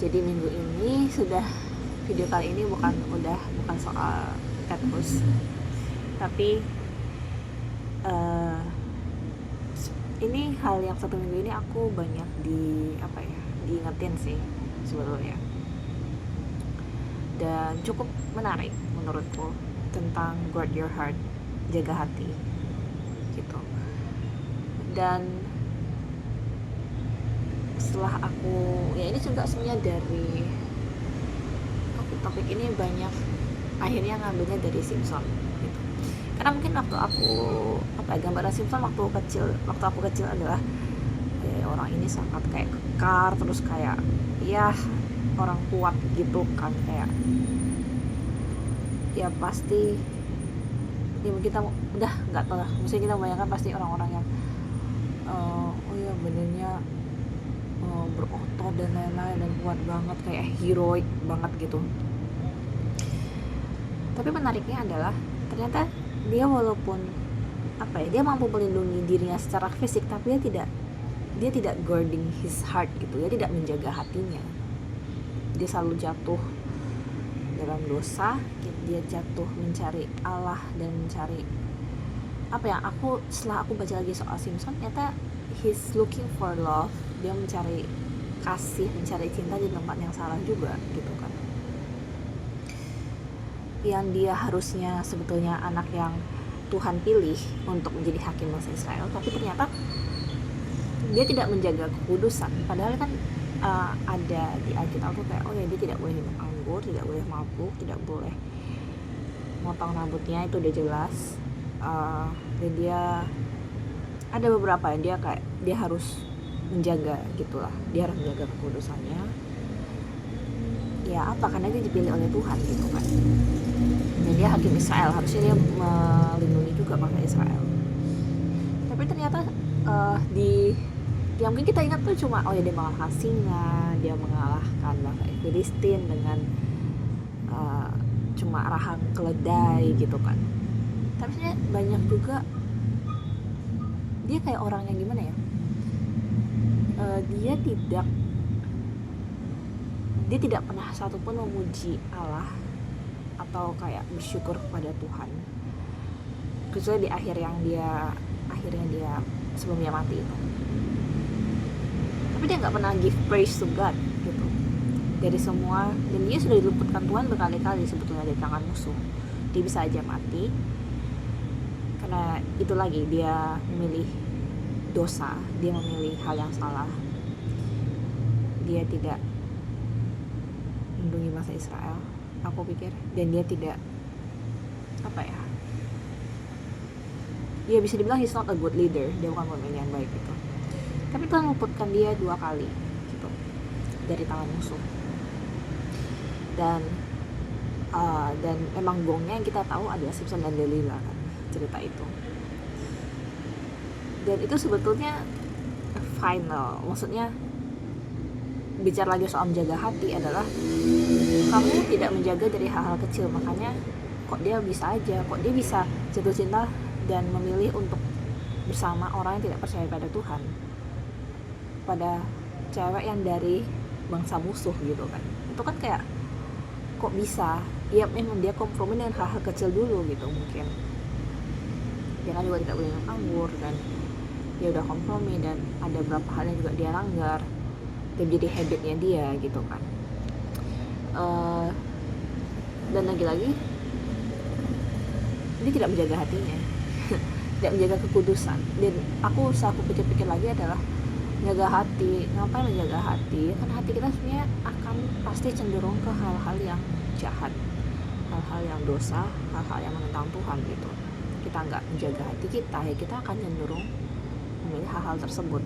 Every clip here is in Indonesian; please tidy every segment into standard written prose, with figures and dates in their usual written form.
Jadi minggu ini video kali ini bukan soal catfish, tapi ini hal yang satu minggu ini aku banyak diingetin sih sebetulnya, dan cukup menarik menurutku, tentang guard your heart, jaga hati gitu. Dan setelah ini juga sebenarnya dari topik ini banyak akhirnya ngambilnya dari Simpson gitu. Karena mungkin waktu aku gambaran Simpson waktu aku kecil adalah orang ini sangat kayak kekar, terus kayak orang kuat gitu kan, kayak ya pasti kita udah nggak tahu lah, maksudnya kita membayangkan pasti orang-orang yang benernya berotot dan lain-lain dan kuat banget, kayak heroik banget gitu. Tapi menariknya adalah ternyata dia walaupun dia mampu melindungi dirinya secara fisik, tapi dia tidak guarding his heart gitu. Dia tidak menjaga hatinya. Dia selalu jatuh dalam dosa, dia jatuh mencari Allah dan mencari setelah aku baca lagi soal Simpson, ternyata he's looking for love. Dia mencari kasih, mencari cinta di tempat yang salah juga gitu kan. Yang dia harusnya sebetulnya anak yang Tuhan pilih untuk menjadi hakim bangsa Israel, tapi ternyata dia tidak menjaga kekudusan. Padahal kan ada di Alkitab tuh kayak dia tidak boleh minum anggur, tidak boleh mabuk, tidak boleh motong rambutnya, itu udah jelas. Dan dia ada beberapa yang dia harus menjaga gitulah, dia harus menjaga kekudusannya. Ya karena dia dipilih oleh Tuhan gitu kan. Dan dia hakim Israel, harusnya dia melindungi juga bangsa Israel. Tapi ternyata yang mungkin kita ingat tuh cuma dia mengalahkan singa, dia mengalahkan bangsa Filistin dengan cuma rahang keledai gitu kan. Tapi sebenarnya banyak juga dia kayak orang yang gimana ya, dia tidak pernah satupun memuji Allah atau kayak bersyukur kepada Tuhan, kecuali di akhirnya dia sebelum dia mati itu. Tapi dia nggak pernah give praise to God gitu dari semua, dan dia sudah diluputkan Tuhan berkali-kali sebetulnya dari tangan musuh. Dia bisa aja mati karena itu lagi, dia memilih dosa, dia memilih hal yang salah, dia tidak melindungi bangsa Israel, aku pikir. Dan dia tidak dia bisa dibilang he's not a good leader, dia bukan pemimpin yang baik gitu. Tapi Tuhan meluputkan dia 2 kali gitu dari tangan musuh. Dan memang gongnya yang kita tahu adalah Simpson dan Delilah kan, cerita itu. Dan itu sebetulnya final, maksudnya bicara lagi soal menjaga hati adalah kamu tidak menjaga dari hal-hal kecil. Makanya kok dia bisa jatuh cinta dan memilih untuk bersama orang yang tidak percaya pada Tuhan, pada cewek yang dari bangsa musuh gitu kan. Itu kan kayak kok bisa, memang dia kompromi dengan hal-hal kecil dulu gitu. Mungkin dia kan juga tidak boleh minum anggur, dan dia udah kompromi, dan ada beberapa hal yang juga dia langgar dan jadi habitnya dia gitu kan. Dan lagi-lagi dia tidak menjaga hatinya tidak menjaga kekudusan. Dan aku pikir-pikir lagi adalah menjaga hati, ngapain menjaga hati? Karena hati kita sebenarnya akan pasti cenderung ke hal-hal yang jahat, hal-hal yang dosa, hal-hal yang menentang Tuhan gitu. Kita nggak menjaga hati kita, ya kita akan cenderung memilih hal-hal tersebut.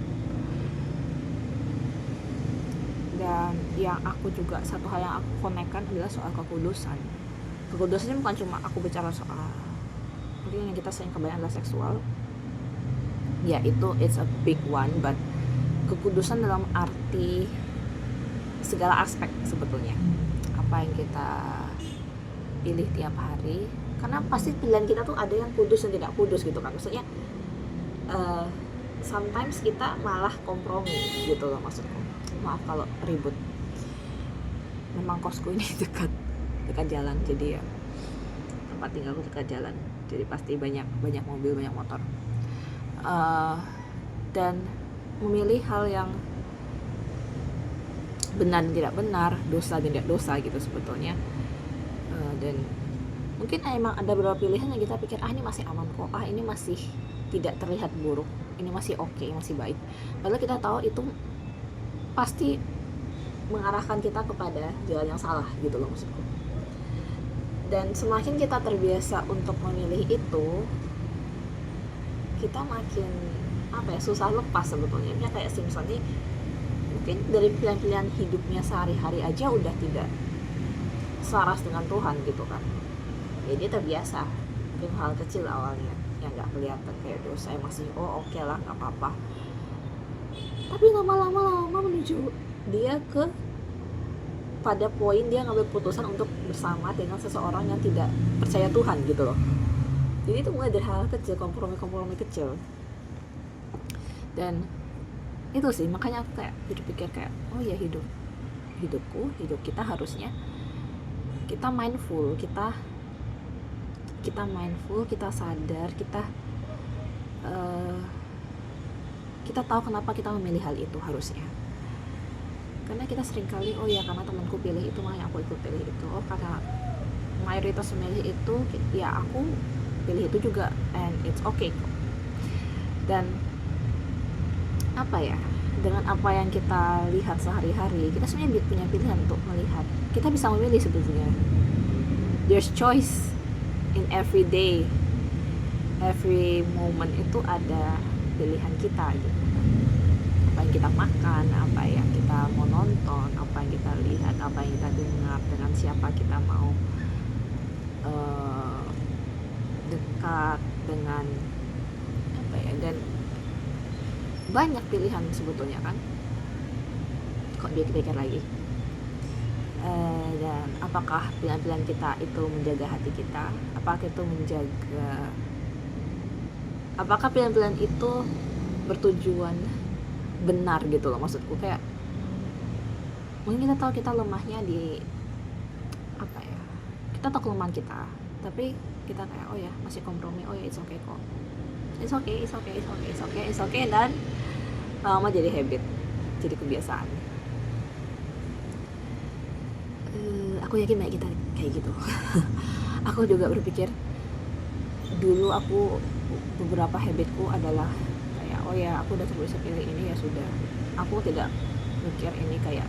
Dan satu hal yang aku konekkan adalah soal kekudusan. Kekudusan ini bukan cuma aku bicara soal, mungkin yang kita sering kebayang adalah seksual, ya itu it's a big one, but kekudusan dalam arti segala aspek sebetulnya. Apa yang kita pilih tiap hari, karena pasti pilihan kita tuh ada yang kudus dan tidak kudus gitu kan. Maksudnya sometimes kita malah kompromi gitu loh, maksudku. Maaf kalau ribut. memang kosku ini dekat jalan, jadi ya tempat tinggalku dekat jalan, jadi pasti banyak mobil, banyak motor. Dan memilih hal yang benar dan tidak benar, dosa dan tidak dosa gitu sebetulnya. Dan mungkin emang ada beberapa pilihan yang kita pikir ini masih aman kok, ini masih tidak terlihat buruk, ini masih oke, masih baik, padahal kita tahu itu pasti mengarahkan kita kepada jalan yang salah gitu loh maksudku. Dan semakin kita terbiasa untuk memilih itu, kita makin susah lepas sebetulnya. Kayak Simpson nih, mungkin dari pilihan-pilihan hidupnya sehari-hari aja udah tidak selaras dengan Tuhan gitu kan. Ya dia terbiasa mungkin hal kecil awalnya yang nggak kelihatan kayak dosa, masih oke lah, nggak apa-apa, tapi lama-lama menuju dia pada poin dia ngambil putusan untuk bersama dengan seseorang yang tidak percaya Tuhan gitu loh. Jadi itu mulai dari hal kecil, kompromi kecil. Dan itu sih makanya aku kayak berpikir kayak hidup kita harusnya kita mindful, kita sadar, kita tahu kenapa kita memilih hal itu harusnya. Karena kita seringkali karena temanku pilih itu makanya aku ikut pilih itu, karena mayoritas memilih itu ya aku pilih itu juga, and it's okay kok. Dan dengan apa yang kita lihat sehari-hari, kita sebenarnya punya pilihan untuk melihat, kita bisa memilih sebetulnya. There's choice in every day, every moment itu ada pilihan kita gitu. Apa yang kita makan, apa yang kita mau nonton, apa yang kita lihat, apa yang kita dengar, dengan siapa kita mau dekat dengan dan banyak pilihan sebetulnya kan, kok dipikir lagi. Dan apakah pilihan-pilihan kita itu menjaga hati kita, apakah pilihan-pilihan itu bertujuan benar gitu loh maksudku. Kayak mungkin kita tahu kita lemahnya di kita tahu kelemahan kita, tapi kita kayak masih kompromi, it's okay kok, it's okay, dan lama jadi habit, jadi kebiasaan. Aku yakin banyak kita kayak gitu. Aku juga berpikir dulu, beberapa habitku adalah kayak aku udah terbiasa pilih ini, ya sudah, aku tidak mikir ini kayak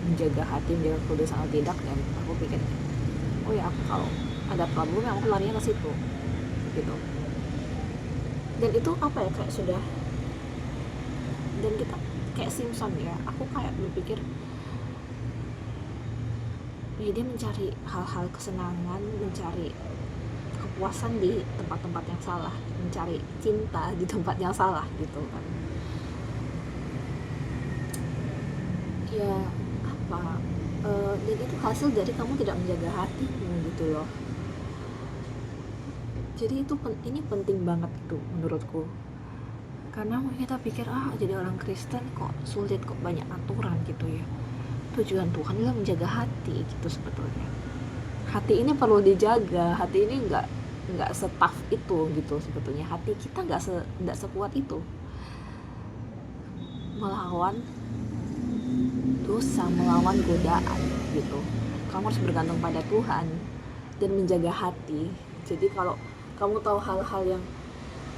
menjaga hati, menjaga kudus atau tidak. Dan aku pikir aku kalau ada problem aku larinya ke situ gitu. Dan itu kayak sudah, dan kita kayak Simpson ya, aku kayak berpikir dia mencari hal-hal kesenangan, mencari kepuasan di tempat-tempat yang salah, mencari cinta di tempat yang salah gitu kan. Ya dan itu hasil dari kamu tidak menjaga hatimu gitu loh. Jadi ini penting banget tuh menurutku, karena kita pikir jadi orang Kristen kok sulit, kok banyak aturan gitu ya. Tujuan Tuhan adalah menjaga hati gitu sebetulnya. Hati ini perlu dijaga, hati ini nggak setaf itu gitu sebetulnya. Hati kita nggak sekuat itu melawan dosa, melawan godaan gitu. Kamu harus bergantung pada Tuhan dan menjaga hati. Jadi kalau kamu tahu hal-hal yang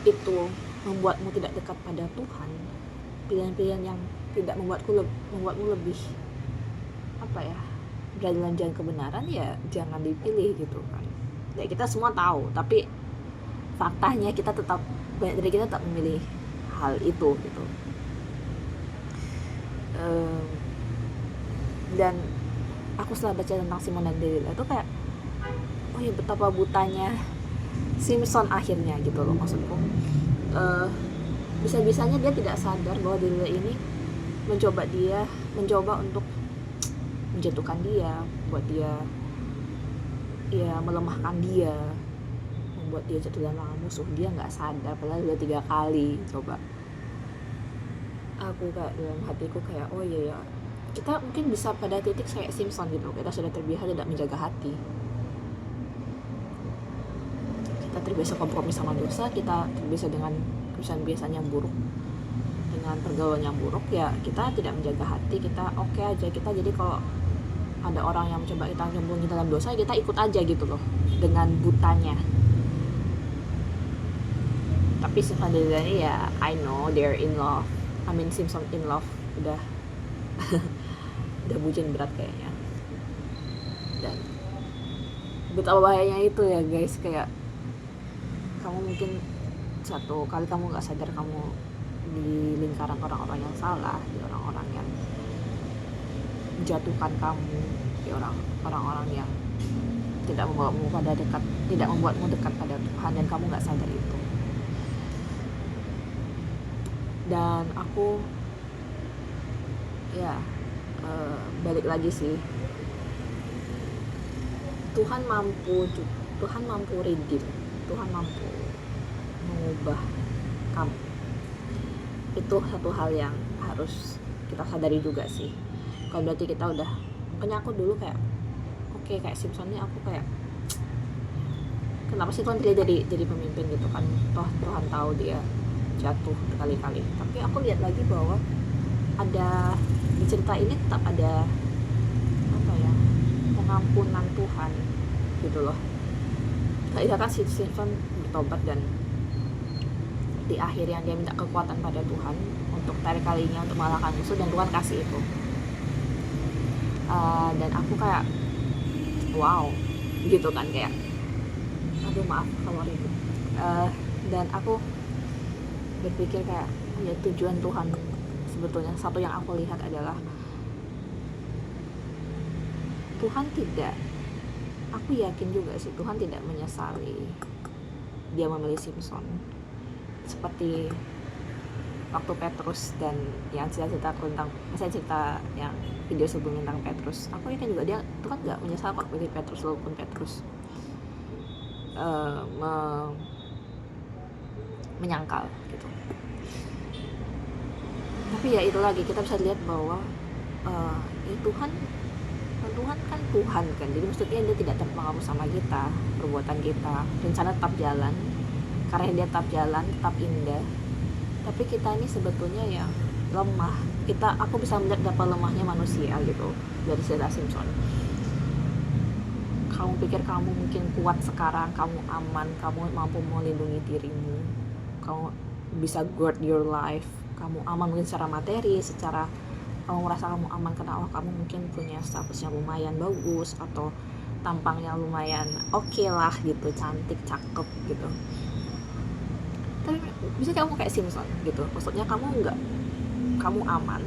itu membuatmu tidak dekat pada Tuhan, pilihan-pilihan yang tidak membuatmu lebih berjalan jalan kebenaran, ya jangan dipilih gitu kan. Ya kita semua tahu, tapi faktanya banyak dari kita tetap memilih hal itu gitu. Dan aku setelah baca tentang Simon dan Delilah itu kayak betapa butanya Simpson akhirnya gitu loh maksudku. Bisa-bisanya dia tidak sadar bahwa Delilah ini mencoba untuk menjatuhkan dia, buat dia melemahkan dia, membuat dia jatuh dalam tangan musuh. Dia nggak sadar, padahal udah 3 kali coba. Aku kayak dalam hatiku kayak kita mungkin bisa pada titik kayak Simpson gitu, kita sudah terbiasa tidak menjaga hati, kita terbiasa kompromi sama dosa, kita terbiasa dengan kebiasaan-kebiasaan yang buruk, dengan pergaulan yang buruk, ya kita tidak menjaga hati, kita oke aja, kita jadi kalau ada orang yang mencoba kita nyembunyi dalam dosa, kita ikut aja gitu loh dengan butanya. Tapi sebenarnya ya I know they're in love, I mean Simpson in love, udah udah bucin berat kayaknya. Dan betapa bahayanya itu ya guys, kayak kamu mungkin satu kali kamu nggak sadar kamu di lingkaran orang-orang yang salah, di orang-orang yang menjatuhkan kamu, di orang-orang yang tidak membawamu pada dekat, tidak membuatmu dekat pada Tuhan, dan kamu nggak sadar itu. Dan aku ya balik lagi sih, Tuhan mampu redeem, Tuhan mampu mengubah kamu. Itu satu hal yang harus kita sadari juga sih. Kalau berarti kita udah, makanya aku dulu kayak oke, kayak Simpson nih, aku kayak kenapa sih Tuhan tidak jadi pemimpin gitu kan, toh Tuhan tahu dia jatuh berkali-kali. Tapi aku lihat lagi bahwa ada di cerita ini tetap ada apa ya, pengampunan Tuhan gitu loh. Nah, kan si Simpson bertobat, dan di akhir yang dia minta kekuatan pada Tuhan untuk tarik kalinya untuk mengalahkan musuh, dan Tuhan kasih itu. Dan aku kayak wow gitu kan, kayak aduh maaf kalau ribut. Dan aku berpikir kayak ya tujuan Tuhan sebetulnya, satu yang aku lihat adalah Tuhan tidak, aku yakin juga sih Tuhan tidak menyesali dia memilih Simpson, seperti waktu Petrus dan yang cerita tentang, misalnya cerita yang video sebelumnya tentang Petrus, aku yakin juga dia, Tuhan gak menyesal kok pilih Petrus, walaupun Petrus menyangkal gitu. Tapi ya itu lagi, kita bisa lihat bahwa ya Tuhan kan Tuhan kan, jadi maksudnya dia tidak terpengaruh sama kita, perbuatan kita, rencana tetap jalan, karya dia tetap jalan, tetap indah. Tapi kita ini sebetulnya yang lemah. Aku bisa melihat betapa lemahnya manusia gitu dari cerita Simpson. Kamu pikir kamu mungkin kuat sekarang, kamu aman, kamu mampu melindungi dirimu, kamu bisa guard your life, kamu aman mungkin secara materi, secara kamu merasa kamu aman karena kamu mungkin punya status yang lumayan bagus, atau tampangnya lumayan oke lah gitu, cantik, cakep gitu. Tapi bisa kamu kayak Simpson gitu, maksudnya kamu aman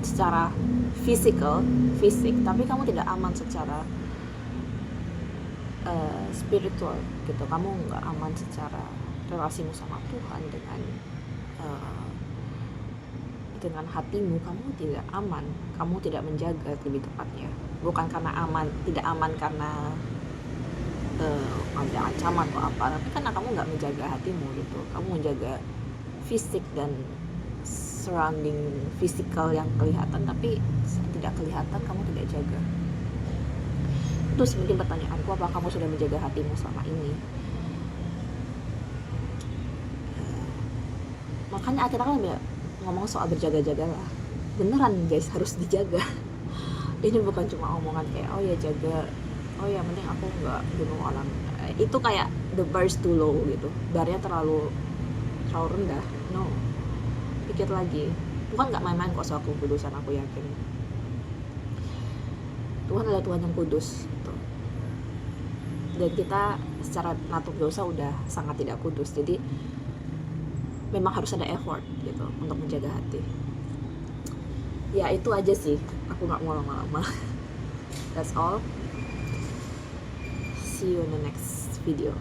secara fisik, tapi kamu tidak aman secara spiritual gitu. Kamu nggak aman secara relasimu sama Tuhan, dengan hatimu kamu tidak aman, kamu tidak menjaga, lebih tepatnya bukan karena tidak aman karena ada ancaman atau apa, tapi karena kamu nggak menjaga hatimu gitu. Kamu menjaga fisik dan surrounding fisikal yang kelihatan, tapi tidak kelihatan kamu tidak jaga. Itu sebenarnya pertanyaanku, apa kamu sudah menjaga hatimu selama ini? Makanya akhirnya kan ngomong soal berjaga-jagalah, beneran guys, harus dijaga. Ini bukan cuma omongan kayak oh ya jaga, oh ya penting aku nggak bunuh orang. Itu kayak the bar's too low gitu, barnya terlalu rendah. No, pikir lagi, Tuhan nggak main-main kok soal kekudusan. Aku yakin Tuhan adalah Tuhan yang kudus gitu. Dan kita secara natur dosa udah sangat tidak kudus, jadi memang harus ada effort gitu untuk menjaga hati. Ya itu aja sih, aku nggak mau lama-lama. That's all. See you in the next video.